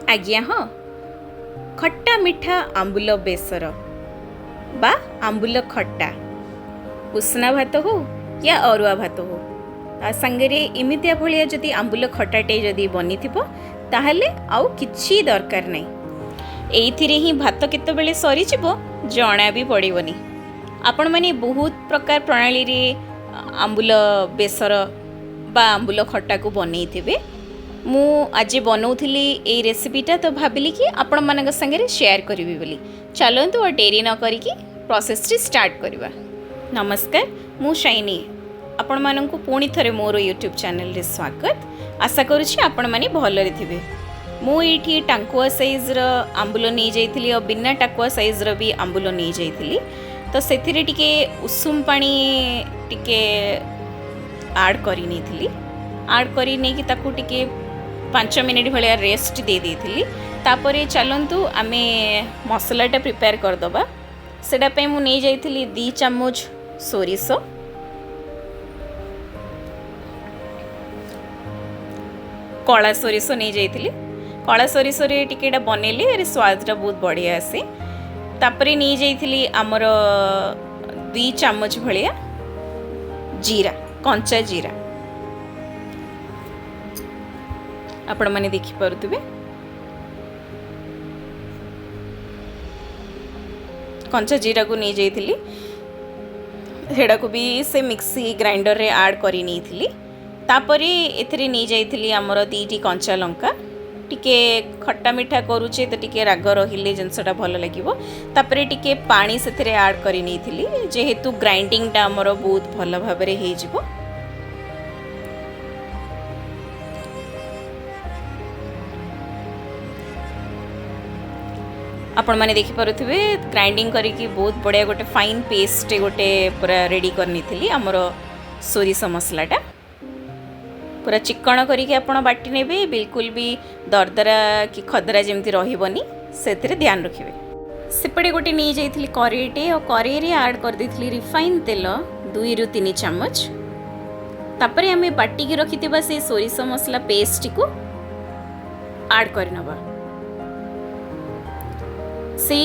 आज्ञा हाँ, खट्टा मिठा आंबुल बेसर बा आंबुल खट्टा उष्णा भात हो या अरुआ भात हो ता संगरे इमितिया भलिया जदि आंबुल खट्टाटे जदि बनी थिबो ताहले आउ किछि दरकार नै। एइथिरे ही भात केतेबेले सरी जिवो जणा भी पड़िबनी। आपण माने बहुत प्रकार प्रणाली रे आंबुल बेसर बा आंबुल खट्टा को बनै थिबे। मु आज बनौथिली ए रेसिपीटा तो भाबिली कि आपण मानक संगे शेयर करिवि बोली। चलंतु और डेरी न करिकी प्रोसेस टी स्टार्ट करबा। नमस्कार, मु शाइनी आपण मानकु पुणी थरे मोर यूट्यूब चैनल रे स्वागत। आशा करूछि आपण माने भलरे थिबे। मु एठी टांकुआ साइज र आंबुल नै जाइथिली और बिना टाकुआ साइज र भी आंबुल नै जाइथिली। तो सेथिरे टिके उषुम पानी टिके ऐड करि नैथिली। ऐड करि नै कि ताकू टिके 5 मिनिट भलिया रेस्ट दे देथिली। तापरे चलंतु आमे मसलाटा प्रिपेयर कर दबा। सेडा पे मु नै जाइथिली 2 चम्मच सोरिष, कला सोरिष नहीं जाइथिली। कला सोरिष रे टिकेटा बनेले रे स्वादटा बहुत बढ़िया आसे। तापरे नहीं जाइथिली हमर 2 चम्मच भलिया जीरा, कंचा जीरा। आपण माने देखि परथुबे कंचा जीरा को नहीं जाइथिली। हेडा को भी से मिक्सी ग्राइंडर रे ऐड करी नहीं थिली। तापरे एथिरे नहीं जाइथिली हमर 2टी कंचा लंका। टिके खट्टा मिठा करूचे तो टिके राग रहिले जिनसटा भल लागिवो। तापरे टिके पानी सेथिरे ऐड करी नहीं थिली जेहेतु ग्राइंडिंग टा हमर बहुत भल भाबरे हे जिवो। आपण माने देखि परथुबे ग्राइंडिंग करिकी बहुत बढ़िया गोटे फाइन पेस्ट गोटे पूरा रेडी करनी थिली। हमर सोरिष मसलाटा पूरा चिकण करिकी आपण बाटी नेबे, बिल्कुल भी दरदरा कि खदरा जेमती रहिबनी सेथिरे ध्यान रखिबे। सेपटे गोटे नहीं जाइथिली करेईटे और करेई रे ऐड कर देथिली रिफाइन तेल 2 रु 3 चम्मच। तापरे हमें बाटी की रखिथिबा से सोरिष मसला पेस्ट को ऐड करनबा। से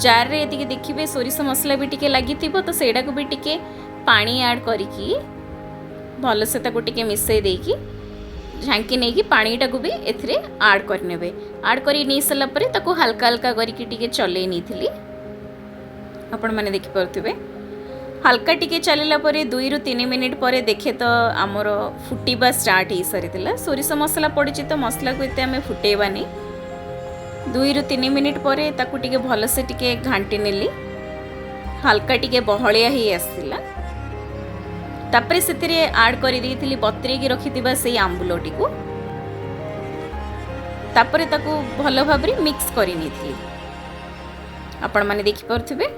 जार रे एतिके देखिबे सोरिष मसला भी टिके लागि थिबो तो सेडा को भी टिके पानी ऐड करिकी भल से ताको टिके मिसई देकी झांकी नहीं कि पानीटा को भी एथिरे ऐड करनेबे। ऐड करी नहीं सला परे ताको हल्का हल्का करिकी टिके चले नहीं थिली। आपण माने देखि परथुबे हल्का टिके चलेला परे 2 रु 3 मिनिट परे देखे तो हमर फुटीबा स्टार्ट ही सरीतिला। सोरिष मसला पड़िछि तो मसला को एते हमें फुटेबा नहीं। 2 रु 3 मिनिट परे ताकू टिके भल से टिके घांटी नेली। हल्का टिके बहलिया ही आसिला। तापरे सेतिरे ऐड करि देथिली बतरे की रखिथिबा सेई आंबुलोटी को। तापरे ताकू भल भाबरे मिक्स करि नेथिली। आपण माने देखि परथुबे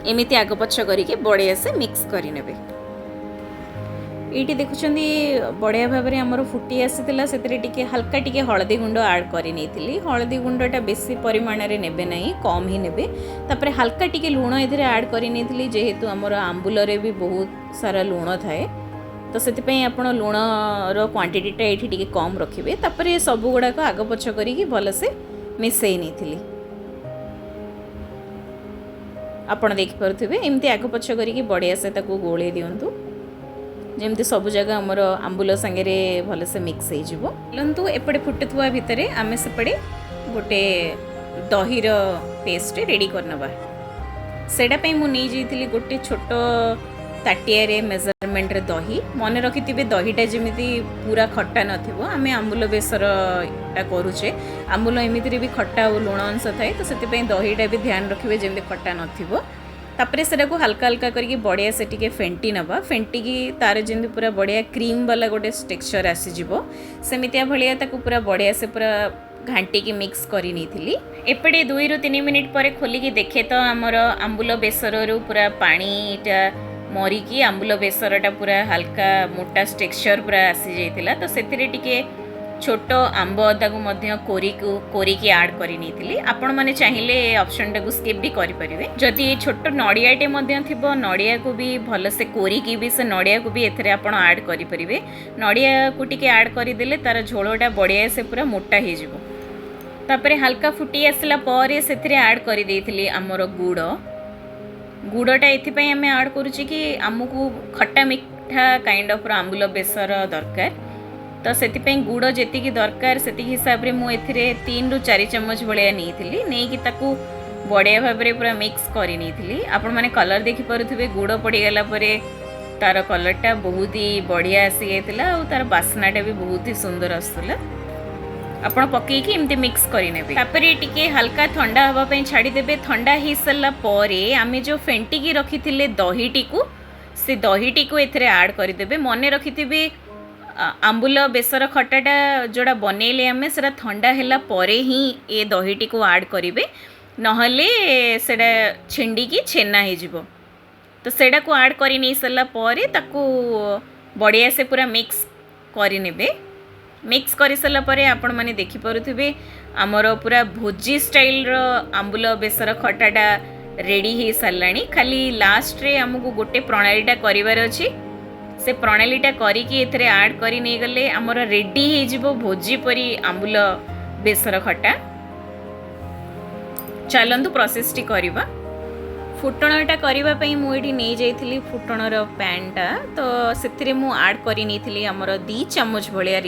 एमिति आगो पछ करिके बढ़िया से मिक्स करि नेबे। एटी देखुछंदी बढ़िया भाबरे हमर फुटी आसीतिला। सेतिरे टिके हल्का टिके हळदी गुंड ऐड करि नेथिली। हळदी गुंडटा बेसी परिमाण रे नेबे नाही, कम ही नेबे। तापरे हल्का टिके लूण एथिरे ऐड करि नेथिली जेहेतु हमर आंबुल रे भी बहुत सारा लूण थाए तो सेति पई आपण लूण रो क्वांटिटीटा एठी टिके कम रखिबे। तापरे सब गुडा को आगो पछ करिकी भल से मिसई नेथिली। आपण देखि परथुबे एमती आगो पछ करिकी बढ़िया से ताको गोळे दियंतु जेमती सब जगह हमर आंबुल संगे भल से मिक्स हो जिवो। लंतु एपटे फुटुवा भितरे आमे सेपटे गोटे दही रो पेस्ट रेडी करनबा। सेडा पई मु नै जइथिली गोटे छोट ताटिया रे मेजरमेंट रे दही। मन रखिथिबे दहीटा जेमिति पूरा खट्टा नथिबो। आमे आंबुल बेसरटा करूचे, आंबुल एमिति रे भी खट्टा और लूण अंश थाए तो सेति पई दहीटा भी ध्यान रखिबे जेमिति खट्टा नथिबो। तापरे सेटा को हल्का हल्का करके बढ़िया से टिके फेंटी नबा। फेंटी की तार जेमति पूरा बढ़िया क्रीम वाला गोटे टेक्सचर आसी जिवो सेमितिया भलिया ताको पूरा बढ़िया से पूरा घांटी की मिक्स करी नैथिली। एपटे 2 रु 3 मिनिट परे खोली की देखे तो हमर आंबुल बेसर रु पूरा पानीटा मरिकी आंबुल बेसरटा पूरा हल्का मोटा टेक्सचर पूरा आसी जाइतिला। तो सेतिरे टिके छोट आंब अदा को कोरिकी आड कर आपण मैंने चाहिए ऑप्शन टाक स्किप भी करेंगे। जदि छोट नड़ियाटे थो नड़िया को भी भलसे कोरिकी भी से नड़िया को भी एथे आप आड करेंगे। नड़िया को टी आड करदे तार झोलटा बढ़िया से पूरा मोटा हो तापर हल्का फुटी आसला पर से आड कर आमर गुड़ गुड़टा ये आम आड करुच्चे कि आमको खट्टा मिठा काइंड ऑफ आंबुल बेसर दरकार तो से गुड़ जी दरकार से हिसाब से मुझे 3 ରୁ 4 चम्मच भाया नहीं ताकू बढ़िया भाव में पूरा मिक्स कर आपण मैंने कलर देखिपे गुड़ पड़गला तार कलरटा बहुत ही बढ़िया आसी जाता और तार बास्नाटा भी बहुत ही सुंदर आसूला। आपण पकईकी एमती मिक्स करेंगे तापर टिके हल्का ठंडा हाँवाई छाड़ीदे। ठंडा हो सारा पर आम जो फेंटिकी रखी थे दहीटी को से दहीटी को एथे आड करदे। मन रखि आंबुल बेसर खटाटा जोड़ा बनइले आम से ठंडा है पर ही ये दहीटी को आड करेंगे नहले सेटा छिंडिकी छेना हो तो सेटा को आड कर नहीं सारा पर ताकू बढ़िया से पूरा मिक्स करे। मिक्स कर सारा पर आपण मैंने देखिपे आमर पूरा भोजी स्टाइल रो आंबुल बेसर खटाटा रेडी हो सारा। खाली लास्ट रे आमको गोटे प्रणालीटा करार अच्छी से प्रणालीटा करिकी एथरे आड करी नहीं गले आमर रेडी हो जिवो भोजी परी आंबुल बेसर खटा। चलंतु प्रोसेस टी करवा। फुटणटा करने मुझे नहीं जाइली फुटणर पैनटा तो से आड कर आमर 2 चम्मच भाया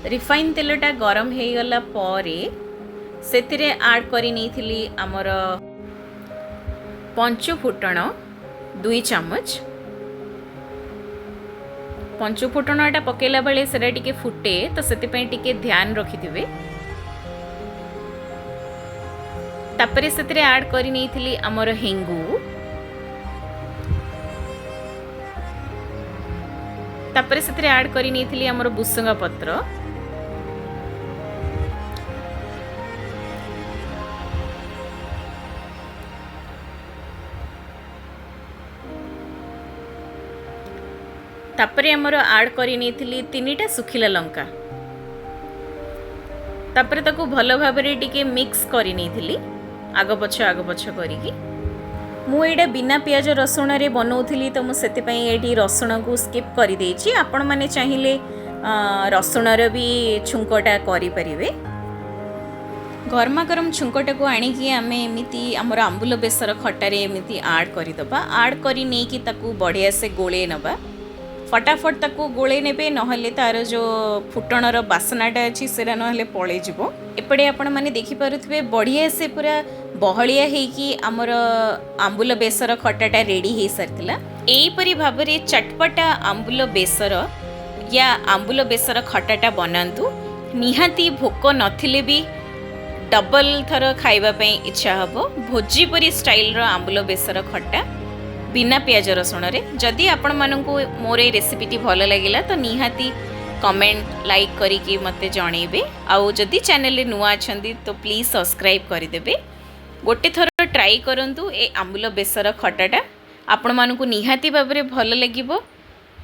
रिफाइन तेलटा गरम हो गला पर से आड कर आमर पंचु फुटण 2 चम्मच। पंचु फुटणटा पकेला बेले सेटा टिके फुटे तो से टिके ध्यान रखिथिबे। तापरे से आड कर आमर हेंगु तापरे से आड कर आमर भुसुंगा पत्र तापरे आमर आड कर 3टा सुखिला लंका तापरे ताकू भल भाव टिके मिक्स कर आग पछ करिकी। मु एटा बिना पियाज रसुण रे बनाऊली तो मुझे ये रसुण को स्किप कर देछि। आपण माने चाहिए रसुणर भी छुंकटा करें। गरमा गरम छुंकटा को आणिकी आम एमती आमर आंबुल बेसर खटारे एमती आड करदबा। आड करी नहीं कि ताकू बढ़िया से गोले नबा फटाफट ताकू गोले नेबे नहले तार जो फुटणर बासनाटा अच्छी से नहले पड़े जीवो। एपटे आपण माने देखि पारुथबे बढ़िया से पूरा बहलिया हेकी आमर आंबुल बेसर खटाटा रेडी हो सारथिला। एहीपरि भाबरे चटपटा आंबुल बेसर या आंबुल बेसर खटाटा बनातु। निहाती भोक नथिले भी डबल थर खाइबा पई इच्छा हबो। भोजी परी स्टाइल रो आंबुल बेसर खट्टा बिना पियाज रसुण रे। जदि आपण मानकु मोर ए रेसिपीटी भल लागिला तो निहाती कमेंट लाइक करिकी मते जणेबे। आउ जदि चैनल रे नुआ अछंदी तो प्लीज सब्सक्राइब करिदेबे। गोटे थर ट्राई करंतु ए आंबुल बेसर खटाटा आपण मानकु निहाती भाबरे भल लागिबो।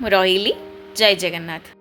रहिली जय जगन्नाथ।